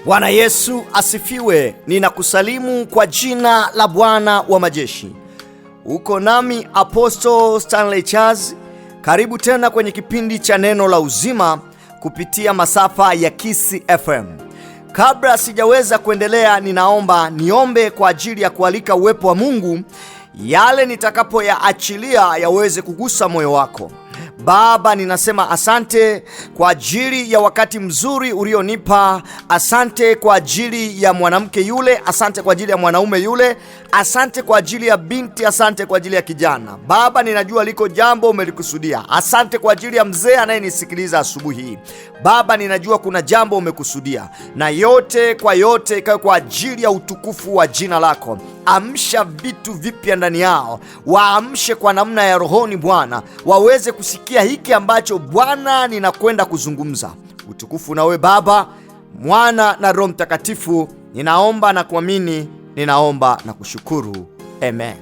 Bwana Yesu asifiwe. Ninakusalimu kwa jina la Bwana wa majeshi. Uko nami Apostle Stanley Charles. Karibu tena kwenye kipindi cha neno la uzima kupitia masafa ya Kisi FM. Kabla sijaweza kuendelea, ninaomba niombe kwa ajili ya kualika uwepo wa Mungu, yale nitakapoyaachilia yaweze kugusa moyo wako. Baba, ninasema asante kwa ajili ya wakati mzuri ulionipa. Asante kwa ajili ya mwanamke yule, asante kwa ajili ya mwanaume yule, asante kwa ajili ya binti, asante kwa ajili ya kijana. Baba, ninajua liko jambo umelikusudia. Asante kwa ajili ya mzee anayenisikiliza asubuhi hii. Baba, ninajua kuna jambo umekusudia, na yote kwa yote ikawe kwa ajili ya utukufu wa jina lako. Amsha vitu vipya ndani yao, waamshe kwa namna ya rohoni Bwana, waweze kusikia hiki ambacho Bwana ninakwenda kuzungumza. Utukufu nawe Baba, Mwana na Roho Mtakatifu. Ninaomba na kuamini, ninaomba na kushukuru. Amen.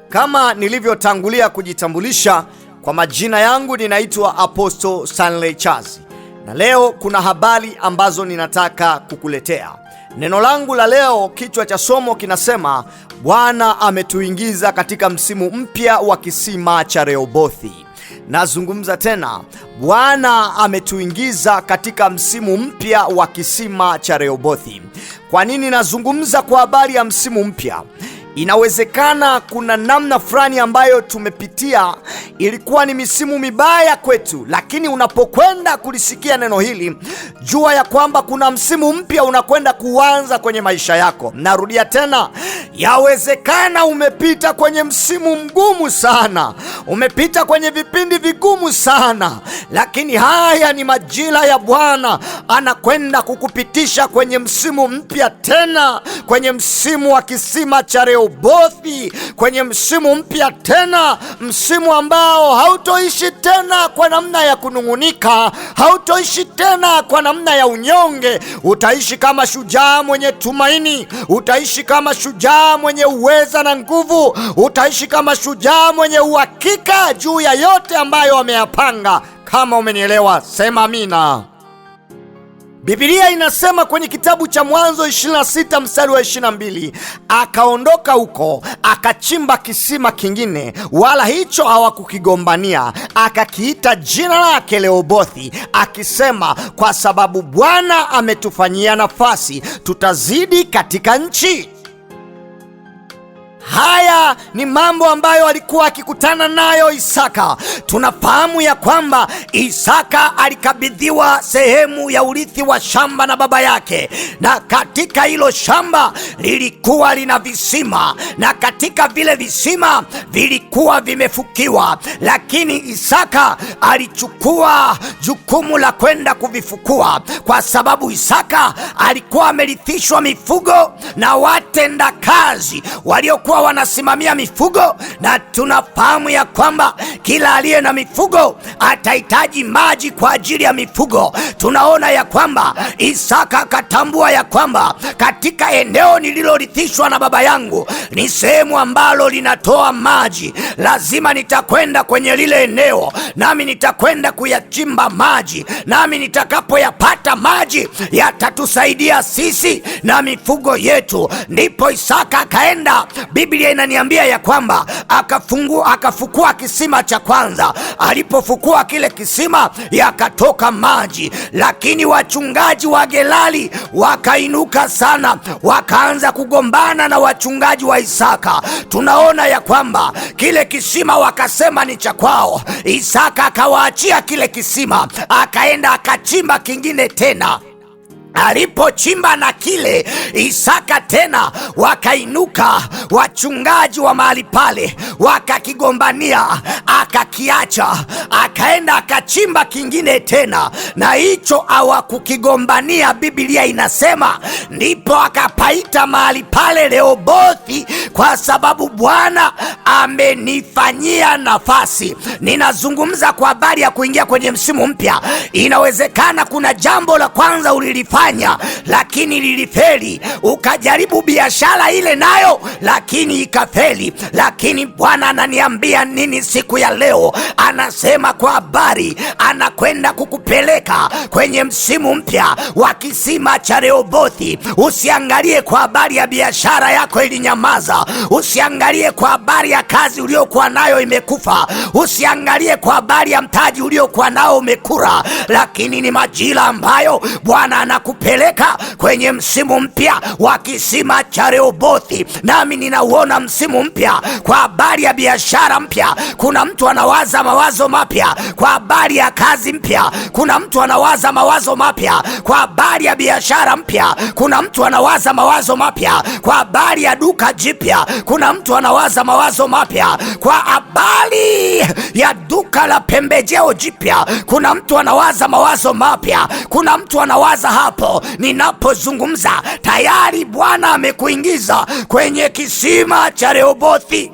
Kama nilivyotangulia kujitambulisha, kwa majina yangu ninaitwa Apostle Stanley Charles, na leo kuna habari ambazo ninataka kukuletea. Neno langu la leo, kichwa cha somo kinasema Bwana ametuingiza katika msimu mpya wa kisima cha Rehobothi. Nazungumza tena, Bwana ametuingiza katika msimu mpya wa kisima cha Rehobothi. Kwa nini nazungumza kwa habari ya msimu mpya? Inawezekana kuna namna fulani ambayo tumepitia ilikuwa ni misimu mibaya kwetu, lakini unapokwenda kulisikia neno hili, jua ya kwamba kuna msimu mpya unakwenda kuanza kwenye maisha yako. Narudia tena, yawezekana umepita kwenye msimu mgumu sana, umepita kwenye vipindi vigumu sana, lakini haya ni majira ya Bwana. Anakwenda kukupitisha kwenye msimu mpya tena, kwenye msimu wa kisima cha Rehobothi, kwenye msimu mpya tena, msimu ambao hautoishi tena kwa namna ya kunung'unika, hautoishi tena kwa namna ya unyonge. Utaishi kama shujaa mwenye tumaini, utaishi kama shujaa mwenye uweza na nguvu, utaishi kama shujaa mwenye uhakika juu ya yote ambayo ameyapanga. Kama umenielewa, sema amina. Biblia inasema kwenye kitabu cha Mwanzo 26 mstari wa 22, akaondoka huko akachimba kisima kingine, wala hicho hawakukigombania, akakiita jina lake Rehobothi, akisema, kwa sababu Bwana ametufanyia nafasi, tutazidi katika nchi. Haya ni mambo ambayo alikuwa akikutana nayo Isaka. Tunafahamu ya kwamba Isaka alikabidhiwa sehemu ya urithi wa shamba na baba yake, na katika hilo shamba lilikuwa lina visima, na katika vile visima vilikuwa vimefukiwa, lakini Isaka alichukua jukumu la kwenda kuvifukua, kwa sababu Isaka alikuwa amerithishwa mifugo na watenda kazi waliokuwa wanasimamia mifugo, na tunafahamu ya kwamba kila aliye na mifugo atahitaji maji kwa ajili ya mifugo. Tunaona ya kwamba Isaka akatambua ya kwamba katika eneo nililorithishwa na baba yangu ni sehemu ambalo linatoa maji, lazima nitakwenda kwenye lile eneo, nami nitakwenda kuyachimba maji, nami nitakapoyapata maji yatatusaidia sisi na mifugo yetu. Ndipo Isaka akaenda, Biblia inaniambia ya kwamba akafukua kisima cha kwanza. Alipofukua kile kisima, yakatoka maji, lakini wachungaji wa Gerari wakainuka sana, wakaanza kugombana na wachungaji wa Isaka. Tunaona ya kwamba kile kisima wakasema ni cha kwao. Isaka akawaachia kile kisima, akaenda akachimba kingine tena. Alipochimba na kile, Isaka tena wakainuka wachungaji wa mahali pale, wakakigombania, akakiacha, akaenda akachimba kingine tena, na hicho hawakukigombania. Biblia inasema ndipo akapaita mahali pale Rehobothi, kwa sababu Bwana amenifanyia nafasi. Ninazungumza kwa habari ya kuingia kwenye msimu mpya. Inawezekana kuna jambo la kwanza ulilifanya ulifanya lakini lilifeli, ukajaribu biashara ile nayo lakini ikafeli. Lakini Bwana ananiambia nini siku ya leo? Anasema kwa habari, anakwenda kukupeleka kwenye msimu mpya wa kisima cha Rehobothi. Usiangalie kwa habari ya biashara yako ilinyamaza, usiangalie kwa habari ya kazi uliokuwa nayo imekufa, usiangalie kwa habari ya mtaji uliokuwa nao umekura, lakini ni majira ambayo Bwana anakupeleka kwenye msimu mpya wa kisima cha Rehobothi. Nami ninauona msimu mpya kwa habari ya biashara mpya. Kuna mtu anawaza mawazo mapya kwa habari ya kazi mpya. Kuna mtu anawaza mawazo mapya kwa habari ya biashara mpya. Kuna mtu anawaza mawazo mapya kwa habari ya duka jipya. Kuna mtu anawaza mawazo mapya kwa habari ya duka la pembejeo jipya. Kuna mtu anawaza mawazo mapya. Kuna mtu anawaza hapo ninapozungumza, tayari Bwana amekuingiza kwenye kisima cha Rehobothi.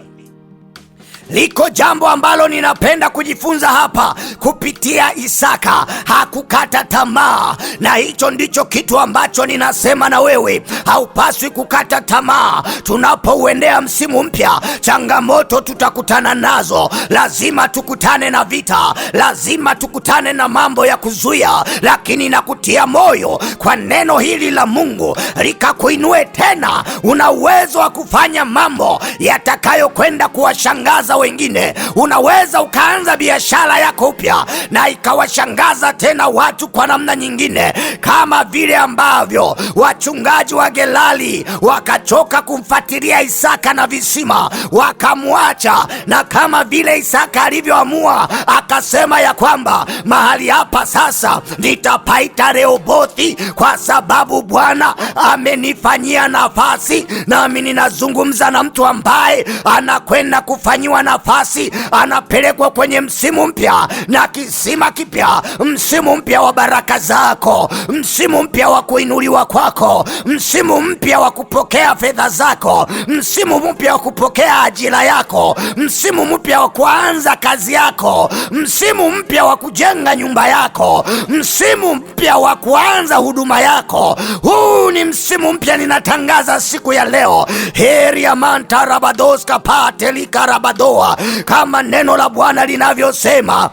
Liko jambo ambalo ninapenda kujifunza hapa kupitia Isaka. Hakukata tamaa, na hicho ndicho kitu ambacho ninasema na wewe. Haupaswi kukata tamaa. Tunapouendea msimu mpya, changamoto tutakutana nazo. Lazima tukutane na vita, lazima tukutane na mambo ya kuzuia, lakini nakutia moyo kwa neno hili la Mungu likakuinue tena. Una uwezo wa kufanya mambo yatakayokwenda kuwashangaza wengine. Unaweza ukaanza biashara yako upya na ikawashangaza tena watu kwa namna nyingine, kama vile ambavyo wachungaji wa Gerari wakachoka kumfuatilia Isaka na visima wakamwacha, na kama vile Isaka alivyoamua akasema ya kwamba mahali hapa sasa nitapaita Rehobothi kwa sababu Bwana amenifanyia nafasi. Nami ninazungumza na mtu ambaye anakwenda kufanyiwa nafasi, anapelekwa kwenye msimu mpya na kisima kipya, msimu mpya wa baraka zako, msimu mpya wa kuinuliwa kwako, msimu mpya wa kupokea fedha zako, msimu mpya wa kupokea ajira yako, msimu mpya wa kuanza kazi yako, msimu mpya wa kujenga nyumba yako, msimu mpya wa kuanza huduma yako. Huu ni msimu mpya ninatangaza siku ya leo. Heri ya manta rabadoska patelika rabadoa, kama neno la Bwana linavyosema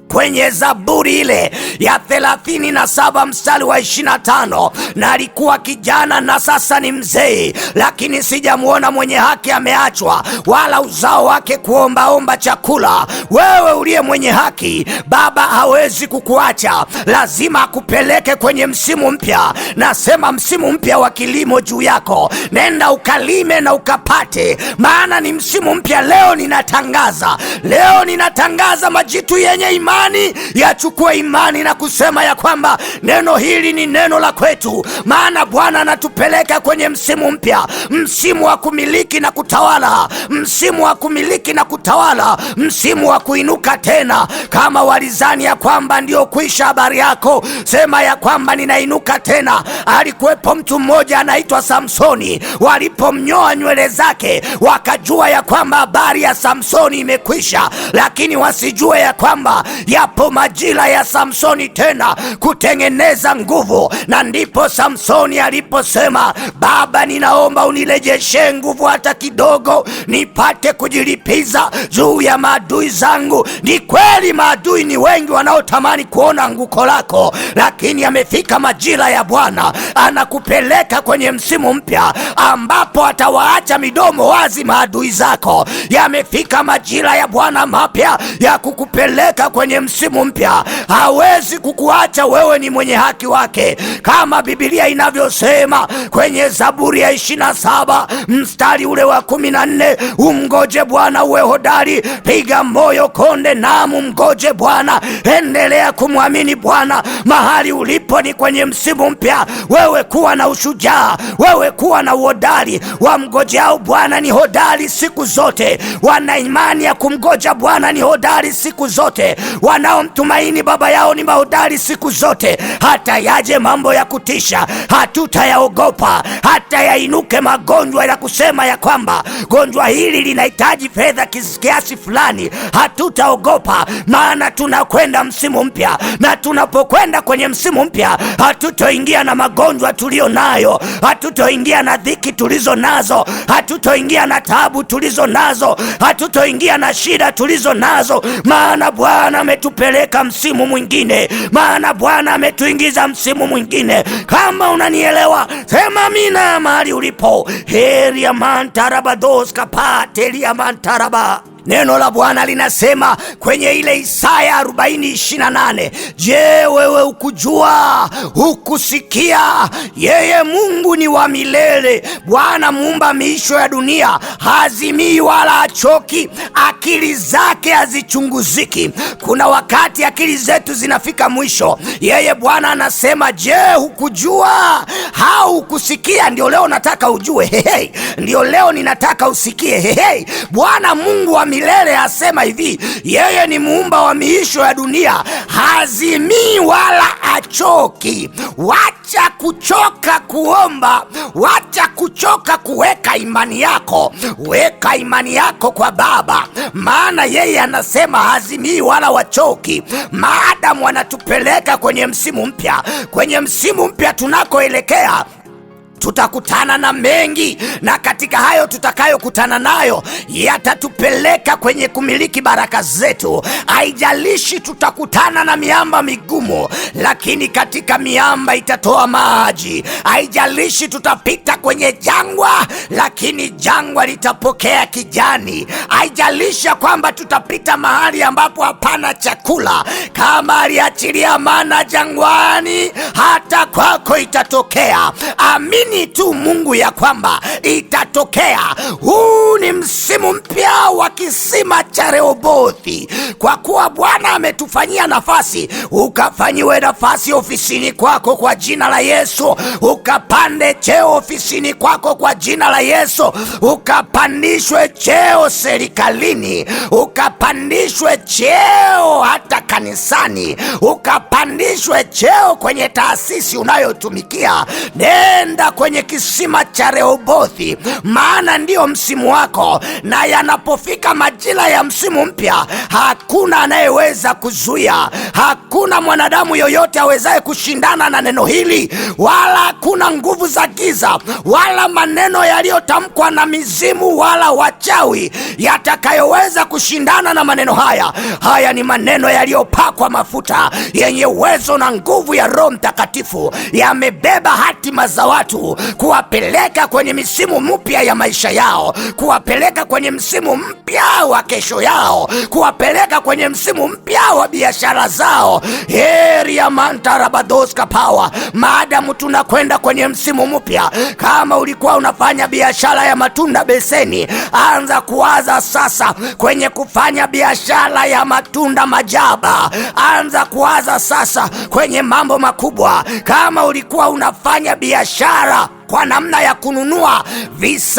kwenye Zaburi ile ya 37 mstari wa 25, na alikuwa kijana na sasa ni mzee, lakini sijamuona mwenye haki ameachwa, wala uzao wake kuombaomba chakula. Wewe uliye mwenye haki, Baba hawezi kukuacha, lazima akupeleke kwenye msimu mpya. Nasema msimu mpya wa kilimo juu yako. Nenda ukalime na ukapate, maana ni msimu mpya. Leo ninatangaza majitu yenye imani yachukue imani na kusema ya kwamba neno hili ni neno la kwetu, maana Bwana anatupeleka kwenye msimu mpya, msimu wa kumiliki na kutawala, msimu wa kumiliki na kutawala, msimu wa kuinuka tena. Kama walizani ya kwamba ndio kuisha habari yako, sema ya kwamba ninainuka tena. Alikuwepo mtu mmoja anaitwa Samsoni. Walipomnyoa nywele zake wakajua ya kwamba habari ya Samsoni imekwisha, lakini wasijue ya kwamba yapo majira ya Samsoni tena kutengeneza nguvu. Na ndipo Samsoni aliposema, Baba, ninaomba unirejeshe nguvu hata kidogo, nipate kujilipiza juu ya maadui zangu. Ni kweli maadui ni wengi wanaotamani kuona anguko lako, lakini amefika majira ya Bwana anakupeleka kwenye msimu mpya ambapo atawaacha midomo wazi maadui zako. Yamefika majira ya Bwana mapya ya kukupeleka kwenye msimu mpya. Hawezi kukuacha, wewe ni mwenye haki wake, kama Biblia inavyosema kwenye Zaburi ya 27 mstari ule wa 14, umgoje Bwana uwe hodari, piga moyo konde, naam mgoje Bwana, endelea kumwamini Bwana. Mahali ulipo ni kwenye msimu mpya. Wewe kuwa na ushujaa, wewe kuwa na uhodari. Wamgojeao Bwana ni hodari siku zote, wana imani ya kumgoja Bwana ni hodari siku zote. wanaomtumaini baba yao ni mahodari siku zote. Hata yaje mambo ya kutisha, hatutayaogopa. Hata yainuke magonjwa ya kusema ya kwamba gonjwa hili linahitaji fedha kiasi fulani, hatutaogopa, maana tunakwenda msimu mpya. Na tunapokwenda kwenye msimu mpya, hatutoingia na magonjwa tulio nayo, hatutoingia na dhiki tulizo nazo, hatutoingia na taabu tulizo nazo, hatutoingia na shida tulizo nazo, maana Bwana ametupeleka msimu mwingine, maana Bwana ametuingiza msimu mwingine. Kama unanielewa, sema amina mahali ulipo. Heri ya mantarabados kapate ya mantaraba. Neno la Bwana linasema kwenye ile Isaya 40:28, je, wewe ukujua, hukusikia? Yeye Mungu ni wa milele, Bwana muumba miisho ya dunia, hazimii wala hachoki, akili zake hazichunguziki. Kuna wakati akili zetu zinafika mwisho. Yeye Bwana anasema, je, hukujua, haukusikia? Ndio leo nataka ujue. Hey. Ndio leo ninataka usikie. Hey. Bwana Mungu wa milele asema hivi, yeye ni muumba wa miisho ya dunia, hazimii wala achoki. Wacha kuchoka kuomba, wacha kuchoka kuweka imani yako. Weka imani yako kwa Baba, maana yeye anasema hazimii wala wachoki. Maadamu wanatupeleka kwenye msimu mpya, kwenye msimu mpya tunakoelekea, tutakutana na mengi, na katika hayo tutakayokutana nayo yatatupeleka kwenye kumiliki baraka zetu. Haijalishi tutakutana na miamba migumu, lakini katika miamba itatoa maji. Haijalishi tutapita kwenye jangwa, lakini jangwa litapokea kijani. Haijalishi kwamba tutapita mahali ambapo hapana chakula, kama aliachilia mana jangwani, hata kwako itatokea. Amini tu Mungu ya kwamba itatokea. Huu ni msimu mpya wa kisima cha Rehobothi, kwa kuwa Bwana ametufanyia nafasi. Ukafanyiwe nafasi ofisini kwako kwa jina la Yesu, ukapande cheo ofisini kwako kwa jina la Yesu, ukapandishwe cheo serikalini, ukapandishwe cheo hata kanisani, ukapandishwe cheo kwenye taasisi unayotumikia. Nenda kwenye kisima cha Rehobothi, maana ndio msimu wako. Na yanapofika majira ya msimu mpya, hakuna anayeweza kuzuia. Hakuna mwanadamu yoyote awezaye kushindana na neno hili, wala hakuna nguvu za giza wala maneno yaliyotamkwa na mizimu wala wachawi yatakayoweza kushindana na maneno haya. Haya ni maneno yaliyopakwa mafuta, yenye uwezo na nguvu ya Roho Mtakatifu, yamebeba hatima za watu, kuwapeleka kwenye misimu mpya ya maisha yao, kuwapeleka kwenye msimu mpya wa kesho yao, kuwapeleka kwenye msimu mpya wa biashara zao. Heri ya mantarabados kapawa. Maadamu tunakwenda kwenye msimu mpya, kama ulikuwa unafanya biashara ya matunda beseni, anza kuwaza sasa kwenye kufanya biashara ya matunda majaba. Anza kuwaza sasa kwenye mambo makubwa. Kama ulikuwa unafanya biashara kwa namna ya kununua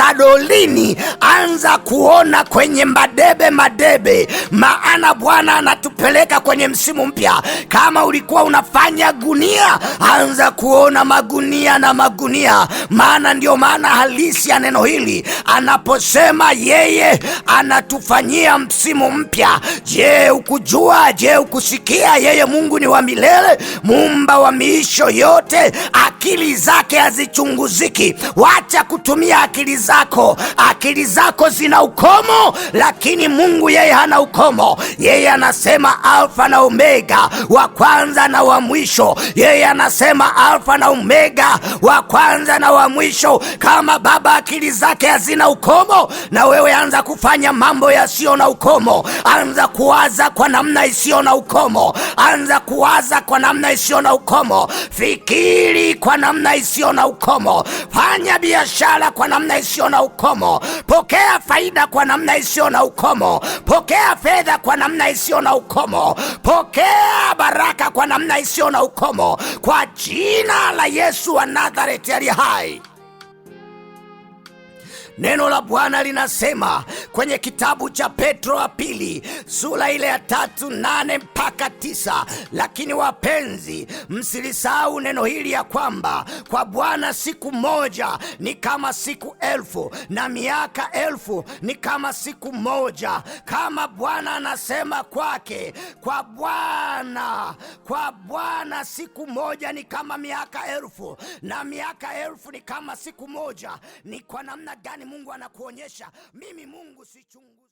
visadolini, anza kuona kwenye madebe, maana Bwana anatupeleka kwenye msimu mpya. Kama ulikuwa unafanya gunia, anza kuona magunia na magunia, maana ndio maana halisi ya neno hili anaposema yeye anatufanyia msimu mpya. Je, ukujua? Je, ukusikia? Yeye Mungu ni wa milele, muumba wa miisho yote, akili zake hazichunguziki. Wacha kutumia akili zako. Akili zako zina ukomo, lakini Mungu yeye hana ukomo. Yeye anasema Alfa na Omega, wa kwanza na wa mwisho. Yeye anasema Alfa na Omega, wa kwanza na wa mwisho. Kama Baba akili zake hazina ukomo, na wewe anza kufanya mambo yasiyo na ukomo. Anza kuwaza kwa namna isiyo na ukomo. Anza kuwaza kwa namna isiyo na ukomo. Fikiri kwa namna isiyo na ukomo. Fanya biashara kwa namna isiyo na ukomo. Pokea faida kwa namna isiyo na ukomo. Pokea fedha kwa namna isiyo na ukomo. Pokea baraka kwa namna isiyo na ukomo, kwa jina la Yesu wa Nazareti aliye hai. Neno la Bwana linasema kwenye kitabu cha Petro wa pili sura ile ya 3:8 mpaka 9, lakini wapenzi, msilisahau neno hili ya kwamba kwa Bwana siku moja ni kama siku 1000 na miaka 1000 ni kama siku moja. Kama Bwana anasema kwake, kwa Bwana siku moja ni kama miaka 1000 na miaka 1000 ni kama siku moja, ni kwa namna gani Mungu anakuonyesha? Mimi Mungu sichungu